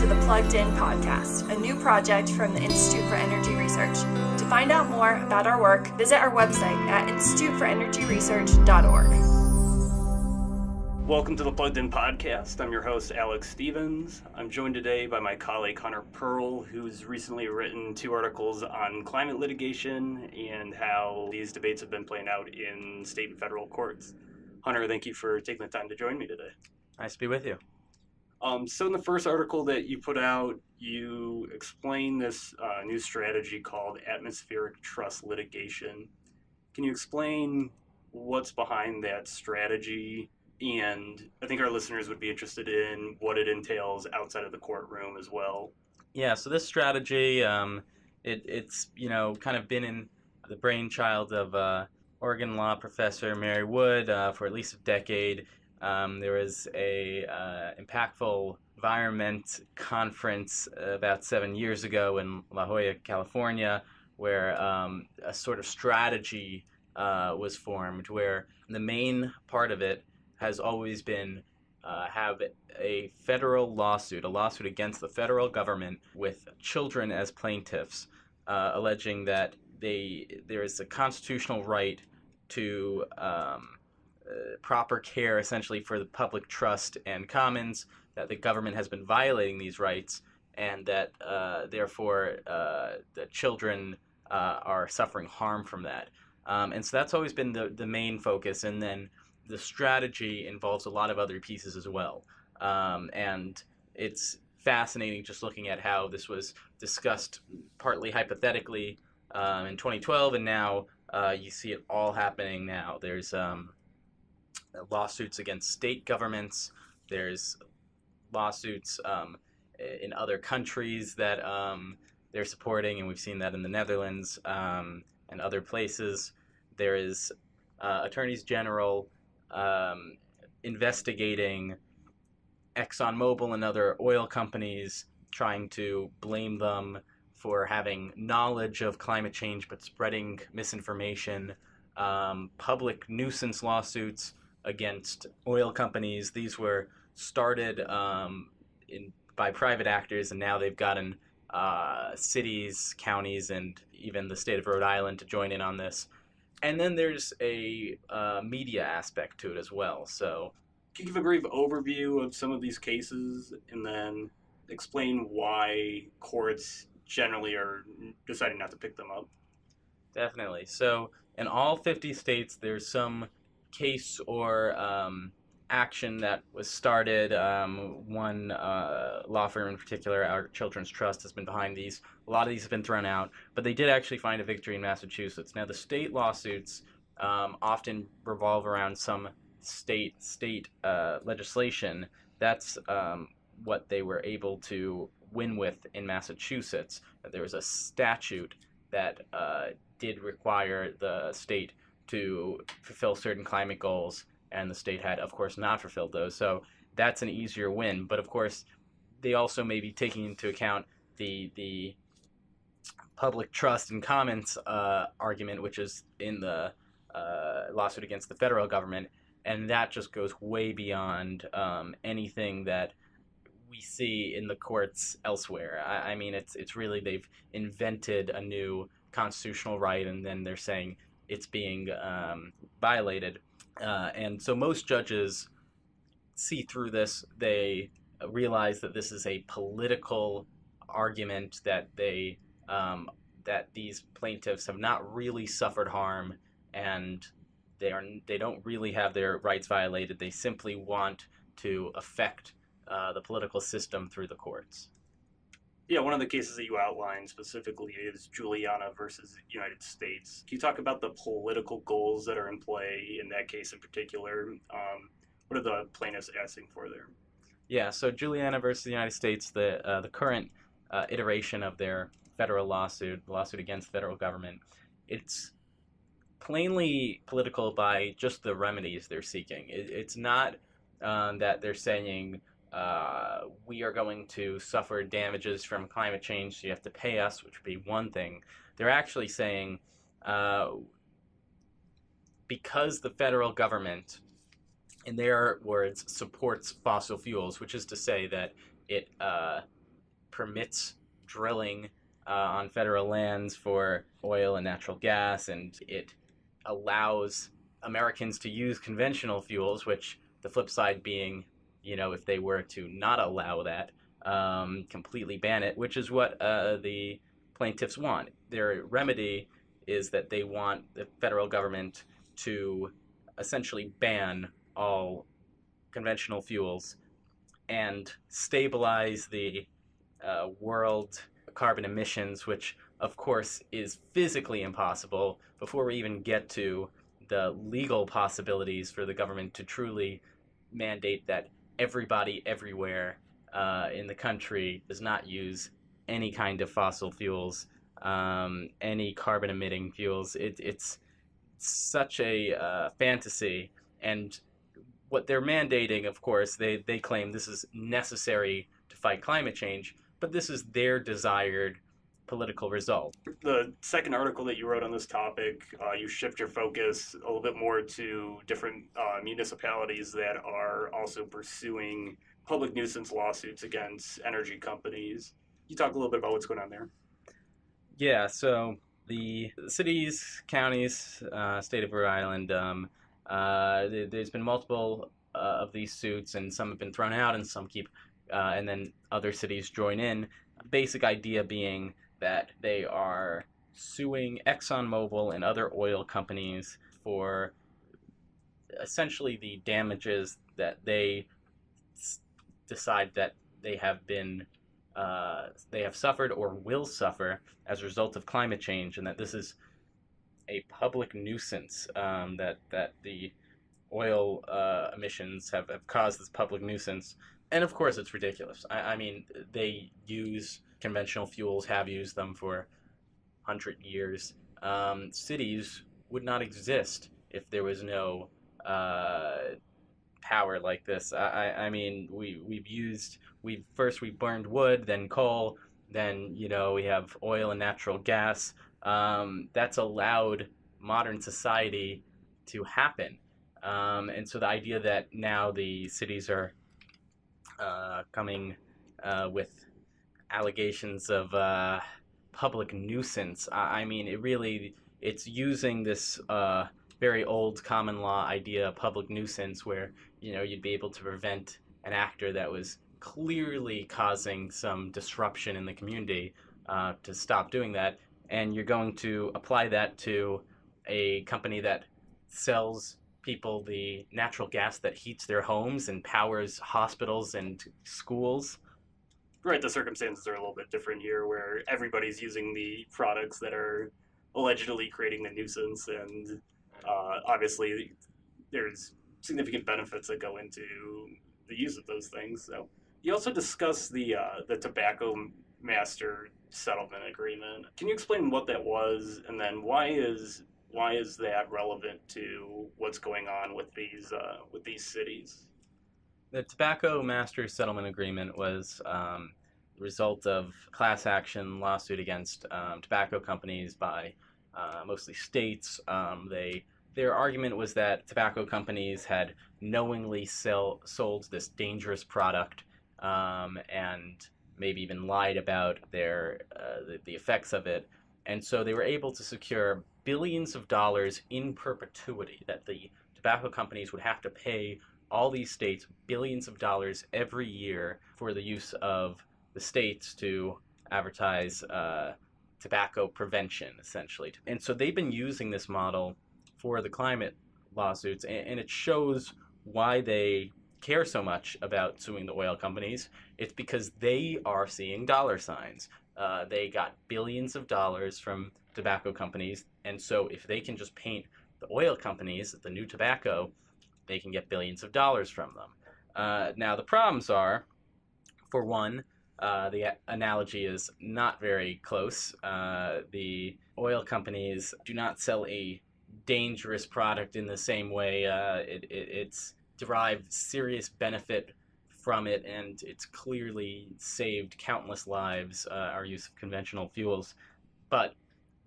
to the Plugged In podcast, a new project from the Institute for Energy Research. To find out more about our work, visit our website at instituteforenergyresearch.org. Welcome to the Plugged In podcast. I'm your host, Alex Stevens. I'm joined today by my colleague, Hunter Pearl, who's recently written 2 articles on climate litigation and how these debates have been playing out in state and federal courts. Hunter, thank you for taking the time to join me today. Nice to be with you. So in the first article that you put out, you explain this new strategy called atmospheric trust litigation. Can you explain what's behind that strategy? And I think our listeners would be interested in what it entails outside of the courtroom as well. Yeah, so this strategy, it's kind of been in the brainchild of Oregon law professor Mary Wood for at least a decade. There was a impactful environment conference about 7 years ago in La Jolla, California, where a sort of strategy was formed, where the main part of it has always been have a federal lawsuit, a lawsuit against the federal government with children as plaintiffs, alleging that there is a constitutional right to proper care, essentially, for the public trust and commons, that the government has been violating these rights, and that therefore the children are suffering harm from that. And so that's always been the main focus, and then the strategy involves a lot of other pieces as well. And it's fascinating just looking at how this was discussed partly hypothetically in 2012, and now you see it all happening now. There's lawsuits against state governments. There's lawsuits in other countries that they're supporting, and we've seen that in the Netherlands and other places. There is attorneys general investigating ExxonMobil and other oil companies, trying to blame them for having knowledge of climate change but spreading misinformation. Public nuisance lawsuits against oil companies. These were started by private actors, and now they've gotten cities, counties, and even the state of Rhode Island to join in on this. And then there's a media aspect to it as well. So, can you give a brief overview of some of these cases and then explain why courts generally are deciding not to pick them up? Definitely. So in all 50 states, there's some case or action that was started. One law firm in particular, Our Children's Trust, has been behind these. A lot of these have been thrown out, but they did actually find a victory in Massachusetts. Now, the state lawsuits often revolve around some state legislation. That's what they were able to win with in Massachusetts. There was a statute that did require the state to fulfill certain climate goals, and the state had, of course, not fulfilled those. So that's an easier win. But, of course, they also may be taking into account the public trust and commons argument, which is in the lawsuit against the federal government, and that just goes way beyond anything that we see in the courts elsewhere. I mean, it's really, they've invented a new constitutional right, and then they're saying it's being violated. And so most judges see through this. They realize that this is a political argument, that that these plaintiffs have not really suffered harm, and they don't really have their rights violated. They simply want to affect the political system through the courts. Yeah, one of the cases that you outlined specifically is Juliana versus the United States. Can you talk about the political goals that are in play in that case in particular? What are the plaintiffs asking for there? Yeah, so Juliana versus the United States, the current iteration of their federal lawsuit against the federal government, it's plainly political by just the remedies they're seeking. It's not that they're saying, we are going to suffer damages from climate change, so you have to pay us, which would be one thing. They're actually saying, because the federal government, in their words, supports fossil fuels, which is to say that it permits drilling on federal lands for oil and natural gas, and it allows Americans to use conventional fuels, which the flip side being, if they were to not allow that, completely ban it, which is what the plaintiffs want. Their remedy is that they want the federal government to essentially ban all conventional fuels and stabilize the world carbon emissions, which of course is physically impossible before we even get to the legal possibilities for the government to truly mandate that everybody everywhere in the country does not use any kind of fossil fuels, any carbon emitting fuels. It's such a fantasy. And what they're mandating, of course, they claim this is necessary to fight climate change, but this is their desired political result. The second article that you wrote on this topic, you shift your focus a little bit more to different municipalities that are also pursuing public nuisance lawsuits against energy companies. Can you talk a little bit about what's going on there? Yeah, so the cities, counties, state of Rhode Island, there's been multiple of these suits, and some have been thrown out, and some keep, and then other cities join in. Basic idea being that they are suing ExxonMobil and other oil companies for essentially the damages that they decide that they have suffered or will suffer as a result of climate change, and that this is a public nuisance, that the oil emissions have caused this public nuisance. And of course, it's ridiculous. I mean, they use conventional fuels, have used them for 100 years. Cities would not exist if there was no power like this. I mean, we burned wood, then coal, then we have oil and natural gas. That's allowed modern society to happen. And so the idea that now the cities are coming with allegations of public nuisance, I mean, it's using this very old common law idea of public nuisance, where you'd be able to prevent an actor that was clearly causing some disruption in the community to stop doing that, and you're going to apply that to a company that sells people the natural gas that heats their homes and powers hospitals and schools. Right, the circumstances are a little bit different here, where everybody's using the products that are allegedly creating the nuisance, and obviously there's significant benefits that go into the use of those things. So you also discussed the Tobacco Master Settlement Agreement. Can you explain what that was, and then why is that relevant to what's going on with these cities? The Tobacco Master Settlement Agreement was the result of class action lawsuit against tobacco companies by mostly states. Their argument was that tobacco companies had knowingly sold this dangerous product, and maybe even lied about the effects of it. And so they were able to secure billions of dollars in perpetuity, that the tobacco companies would have to pay all these states billions of dollars every year for the use of the states to advertise tobacco prevention, essentially. And so they've been using this model for the climate lawsuits, and it shows why they care so much about suing the oil companies. It's because they are seeing dollar signs. They got billions of dollars from tobacco companies, and so if they can just paint the oil companies, the new tobacco, they can get billions of dollars from them. Now, the problems are, for one, the analogy is not very close. The oil companies do not sell a dangerous product in the same way. It's derived serious benefit from it, and it's clearly saved countless lives, our use of conventional fuels. But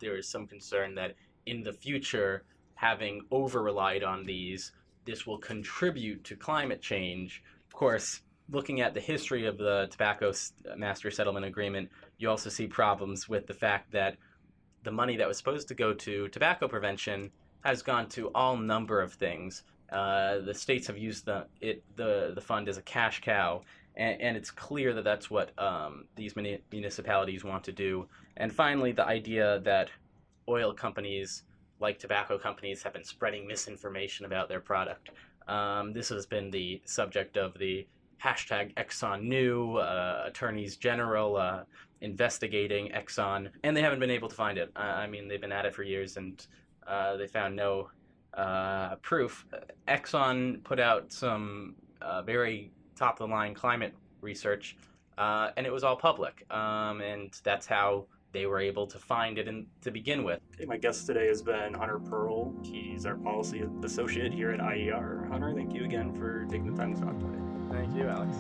there is some concern that in the future, having over-relied on this will contribute to climate change. Of course, looking at the history of the Tobacco Master Settlement Agreement, you also see problems with the fact that the money that was supposed to go to tobacco prevention has gone to all number of things. The states have used the fund as a cash cow, and it's clear that that's what these municipalities want to do. And finally, the idea that oil companies, like tobacco companies, have been spreading misinformation about their product. This has been the subject of the hashtag Exxon New, attorneys general investigating Exxon, and they haven't been able to find it. I mean, they've been at it for years, and they found no proof. Exxon put out some very top-of-the-line climate research, and it was all public, and that's how they were able to find it to begin with. Okay, my guest today has been Hunter Pearl. He's our policy associate here at IER. Hunter, thank you again for taking the time to talk today. Thank you, Alex.